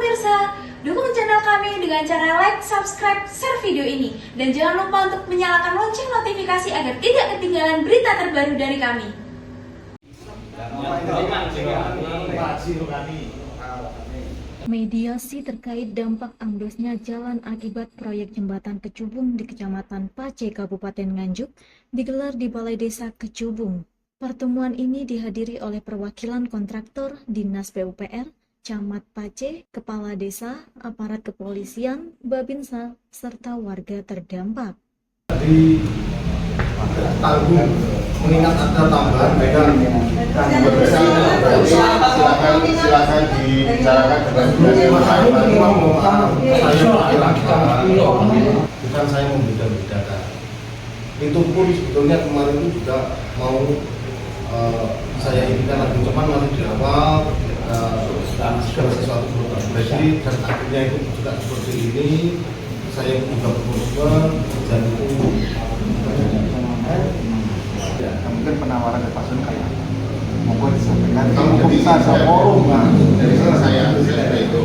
pemirsa, dukung channel kami dengan cara like, subscribe, share video ini. Dan jangan lupa untuk menyalakan lonceng notifikasi agar tidak ketinggalan berita terbaru dari kami. Mediasi terkait dampak amblesnya jalan akibat proyek jembatan Kecubung di Kecamatan Pace, Kabupaten Nganjuk digelar di Balai Desa Kecubung. Pertemuan ini dihadiri oleh perwakilan kontraktor, Dinas PUPR, Camat Pace, Kepala Desa, aparat kepolisian, Babinsa, serta warga terdampak. Jadi tanggung mengingat ada tambahan beda silakan dibicarakan bukan saya membeda-bedakan. Itu pun sebetulnya kemarin itu juga mau saya inginkan lagi, cuman masih di awal segala sesuatu belum terjadi dan akhirnya itu juga seperti ini. Saya juga berkomitmen dan itu ya, mungkin penawaran dari Pak Sun kayak monggo disampaikan. kalau bisa forum dari sana saya sudah itu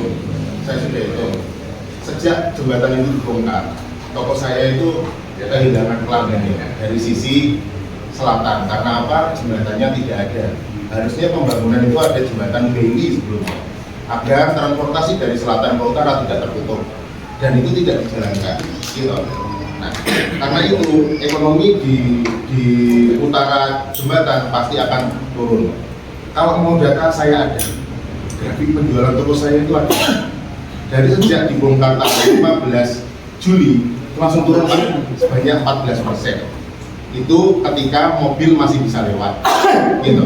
sejak jembatan itu dibongkar, toko saya itu kehilangan pelanggannya dari sisi selatan. Karena apa? Jembatannya tidak ada. Harusnya pembangunan itu ada jembatan BI sebelumnya agar transportasi dari selatan ke utara tidak tertutup, dan itu tidak dijalankan gitu. Nah, karena itu ekonomi di utara jembatan pasti akan turun. Kalau mau data saya ada, grafik penjualan toko saya itu ada. Dari sejak dibongkar tanggal 15 Juli langsung turun lagi sebanyak 14%. Itu ketika mobil masih bisa lewat, gitu.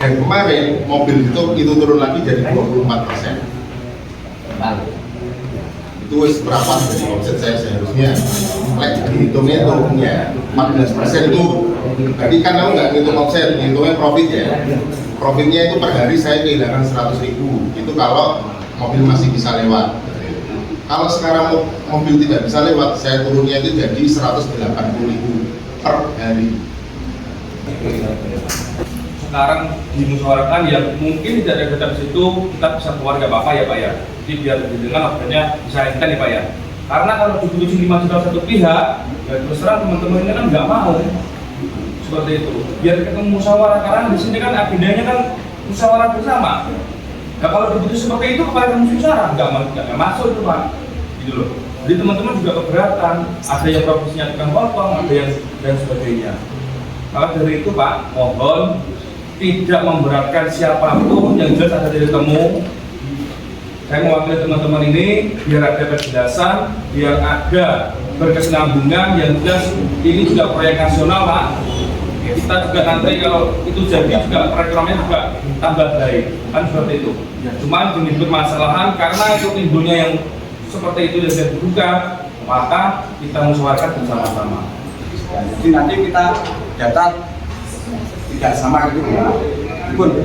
Dan kemarin mobil itu turun lagi jadi 24%. Itu berapa dari omset saya seharusnya dihitungnya itu ya 14% itu berarti kan kamu nggak ngitung omset, ngitungnya profit ya. Profitnya itu per hari saya kehilangan 100.000 itu kalau mobil masih bisa lewat. Kalau sekarang mobil tidak bisa lewat, saya turunnya itu jadi 180.000 per hari. Sekarang dimusyawarahkan yang mungkin tidak ada data di situ, kita bisa keluar nggak apa-apa ya Pak ya. Jadi biar lebih dengan akhirnya disayangkan ya Pak ya. Karena kalau diputusin 5 juta satu pihak, ya terus terang teman-teman ini kan nggak mau seperti itu. Biar kita musyawarah, karena di sini kan agendanya kan musyawarah bersama. Nah kalau diputus seperti itu kepada musyawarah nggak masuk itu Pak, gitu loh. Jadi teman-teman juga keberatan, ada yang profesinya tukang potong, ada yang dan sebagainya. Maka dari itu Pak, mohon tidak memberatkan siapapun, yang jelas ada titik temu. Saya mewakili teman-teman ini biar ada kejelasan, biar ada berkesinambungan. Yang jelas ini juga proyek nasional Pak. Kita juga nanti kalau itu jadi juga perekonomian juga tambah baik, kan seperti itu. Ya, cuman demi permasalahan karena itu timbulnya yang seperti itu yang dibuka, maka kita musyawarahkan bersama-sama. Jadi nanti kita data tidak sama gitu ya. Pun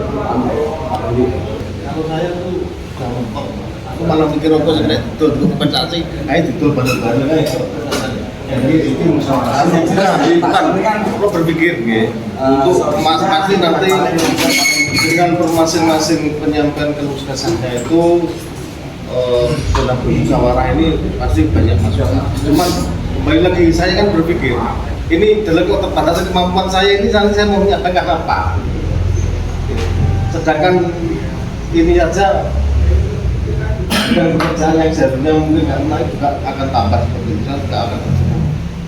Kalau saya tuh gampang, aku malah mikir apa sih nek betul kompensasi, ayo betul bener-bener aja. Jadi itu musyawarah. Bukan lo berpikir gitu. Untuk masing-masing nanti dengan masing-masing penyampaian keluh kesah saya itu sudah bermusyawarah ini pasti banyak masukan. Cuman kembali lagi saya kan berpikir ini dalam keterbatasan kemampuan saya ini saya mau menyampaikan apa. Sedangkan ini aja dengan pekerjaan yang seharusnya mungkin karena juga akan tambah seperti itu, juga akan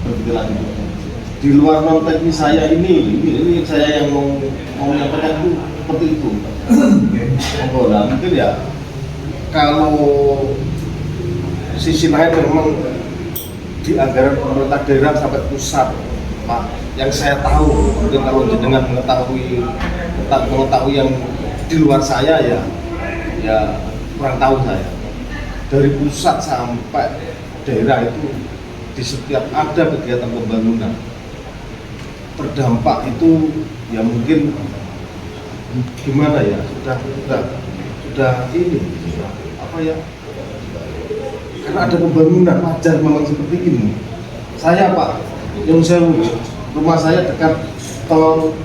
berpikir lagi. Di luar non teknis saya ini saya yang mau menyampaikan itu seperti itu. Nah, mungkin ya kalau sisi lain memang di anggaran pemerintah daerah sampai pusat, Pak, yang saya tahu mungkin kalau dengan mengetahui yang di luar saya ya kurang tahu saya. Dari pusat sampai daerah itu di setiap ada kegiatan pembangunan terdampak itu ya mungkin gimana ya sudah ini apa ya, karena ada pembangunan wajar memang seperti ini. Saya Pak, yang saya rumah saya dekat tol,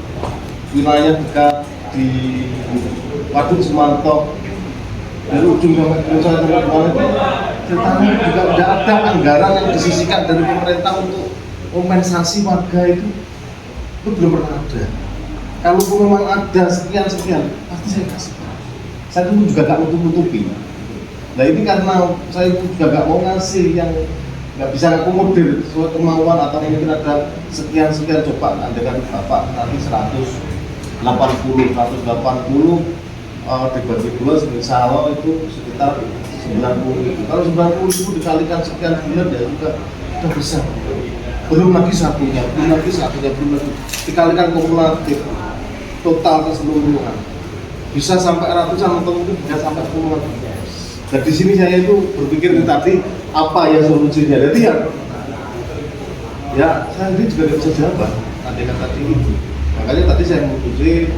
wilayah dekat di Waduk Semantok, dari ujung sampai pusat sampai bawah itu ceritanya juga tidak ada anggaran yang disisihkan dari pemerintah untuk kompensasi warga itu belum pernah ada. Kalaupun memang ada sekian pasti saya kasih. Saya dulu juga gak nutup-nutupi. Nah ini karena saya juga gak mau ngasih yang nggak bisa akomodir sesuai kemauan atau mungkin ada sekian coba andaikan bapak nanti 180 dibagi dua misal itu sekitar 90. Kalau 90 itu dikalikan sekian bulan ya juga sudah besar. Belum lagi satunya dikalikan kumulatif total keseluruhan bisa sampai ratusan atau mungkin bisa sampai puluhan. Dan di sini saya itu berpikir tadi apa ya solusinya. Jadi ya saya ini juga tidak bisa jawab andaikan tadi itu. Makanya tadi saya memutuskan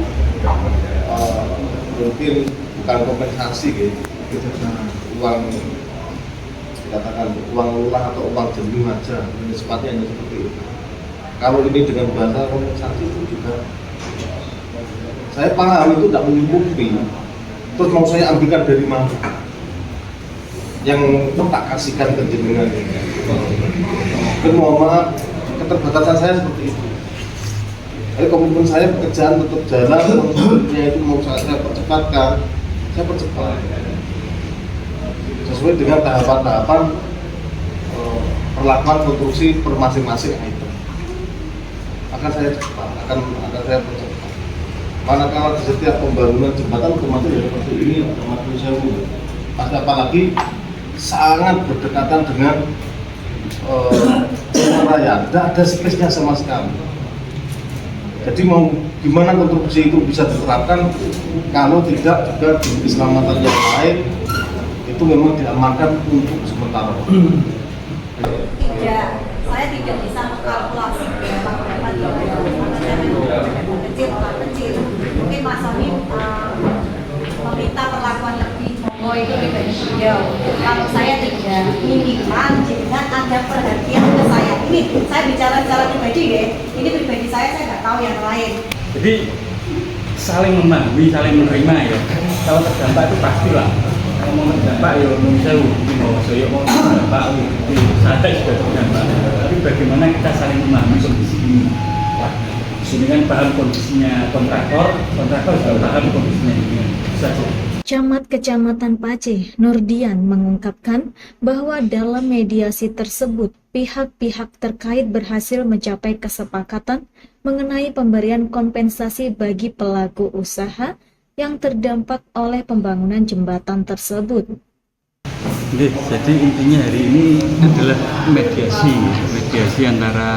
mungkin bukan kompensasi gitu, uang dikatakan uang lurah atau uang jenuh aja, ini sepatnya seperti itu. Kalau ini dengan bahasa kompensasi itu juga saya paham itu tidak mencukupi. Terus mau saya ambilkan dari mana? Yang tak kasihkan ke jenengan. Mungkin mohon maaf keterbatasan saya seperti itu. Jadi komitmen saya pekerjaan tetap jalan, maksudnya itu mau saya percepatkan, saya percepat sesuai dengan tahapan-tahapan perlakuan konstruksi per masing-masing item. Akan saya cepat, akan saya percepat. Manakala di setiap pembangunan jembatan otomatis ya seperti ini, otomatis saya apalagi sangat berdekatan dengan raya, tidak ada space-nya sama sekali. Jadi mau gimana konstruksi itu bisa diterapkan kalau tidak juga di keselamatan yang lain itu memang diamankan untuk sementara. Saya tidak bisa mengkalkulasi berapa kecil. Mungkin Mas Sony meminta perlakuan lebih. Oh itu pribadi beliau. Kalau saya tidak minimal jangan ada perhatian ke saya. Ini saya bicara secara pribadi ya. Ini pribadi saya nggak tahu yang lain. Jadi saling memahami, saling menerima ya. Kalau terdampak itu pastilah. Kalau mau terdampak ya mau saya mau terdampak saya sudah terdampak. Tapi bagaimana kita saling memahami kondisi ini? Dengan paham kondisinya kontraktor juga paham kondisinya ini. Saja. Camat Kecamatan Pace, Nurdian, mengungkapkan bahwa dalam mediasi tersebut, pihak-pihak terkait berhasil mencapai kesepakatan mengenai pemberian kompensasi bagi pelaku usaha yang terdampak oleh pembangunan jembatan tersebut. Jadi intinya hari ini adalah mediasi antara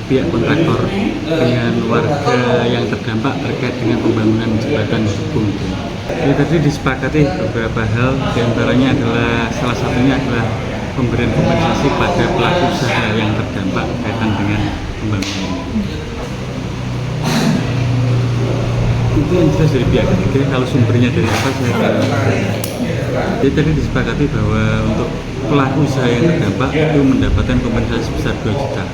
pihak kontraktor dengan warga yang terdampak terkait dengan pembangunan jembatan Cibung. Jadi tadi disepakati beberapa hal, diantaranya adalah salah satunya adalah pemberian kompensasi pada pelaku usaha yang terdampak berkaitan dengan pembangunan. Itu yang jelas dari pihak ketiga. Kalau sumbernya dari apa saya tidak tahu. Jadi tadi disepakati bahwa untuk pelaku usaha yang terdampak itu mendapatkan kompensasi sebesar 2 juta.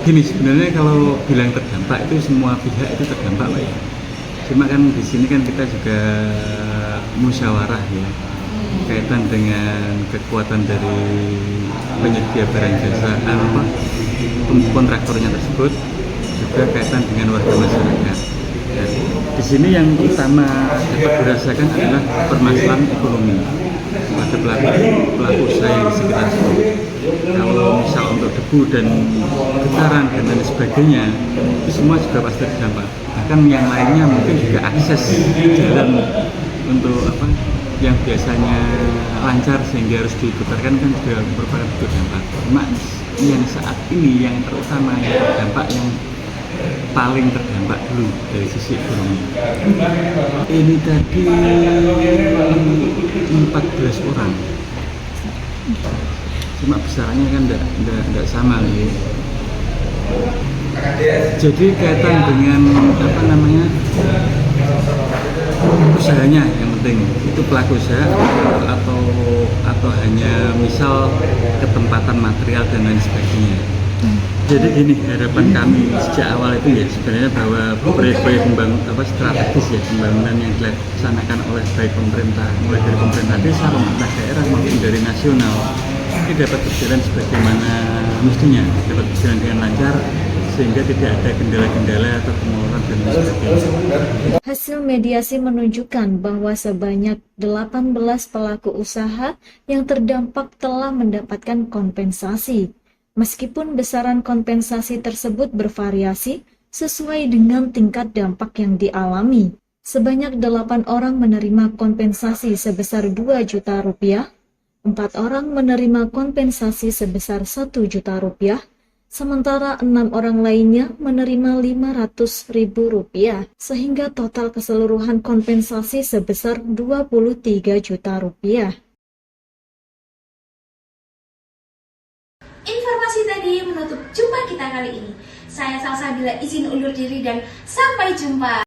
Gini, sebenarnya kalau bilang terdampak itu semua pihak itu terdampak Pak ya. Cuma kan di sini kan kita juga musyawarah ya, kaitan dengan kekuatan dari penyedia barang jasa kontraktornya tersebut, juga kaitan dengan warga masyarakat. Dan di sini yang utama dapat dirasakan adalah permasalahan ekonomi pada pelaku usaha yang di sekitar situ. Kalau misal untuk debu dan getaran dan lain sebagainya, itu semua juga pasti terdampak. Bahkan yang lainnya mungkin juga akses jalan untuk yang biasanya lancar sehingga harus diputarkan kan juga merupakan bentuk dampak. Cuma yang saat ini yang terutama yang terdampak yang paling terdampak dulu dari sisi ekonomi. Ini tadi 14 orang. Cuma besarannya kan tidak sama nih. Jadi kaitan dengan usahanya yang penting itu pelaku usaha atau hanya misal ketempatan material dan lain sebagainya. Jadi gini, harapan kami sejak awal itu ya sebenarnya bahwa proyek-proyek strategis ya pembangunan yang dilaksanakan oleh baik pemerintah, mulai dari pemerintah desa, pemerintah daerah maupun dari nasional ini dapat berjalan sebagaimana mestinya, dapat berjalan dengan lancar sehingga tidak ada kendala-kendala atau kemurahan dan sebagainya. Hasil mediasi menunjukkan bahwa sebanyak 18 pelaku usaha yang terdampak telah mendapatkan kompensasi. Meskipun besaran kompensasi tersebut bervariasi sesuai dengan tingkat dampak yang dialami. Sebanyak 8 orang menerima kompensasi sebesar 2 juta rupiah, 4 orang menerima kompensasi sebesar 1 juta rupiah, sementara 6 orang lainnya menerima 500.000 rupiah, sehingga total keseluruhan kompensasi sebesar 23 juta rupiah. Informasi tadi menutup jumpa kita kali ini. Saya Salsabila izin undur diri dan sampai jumpa.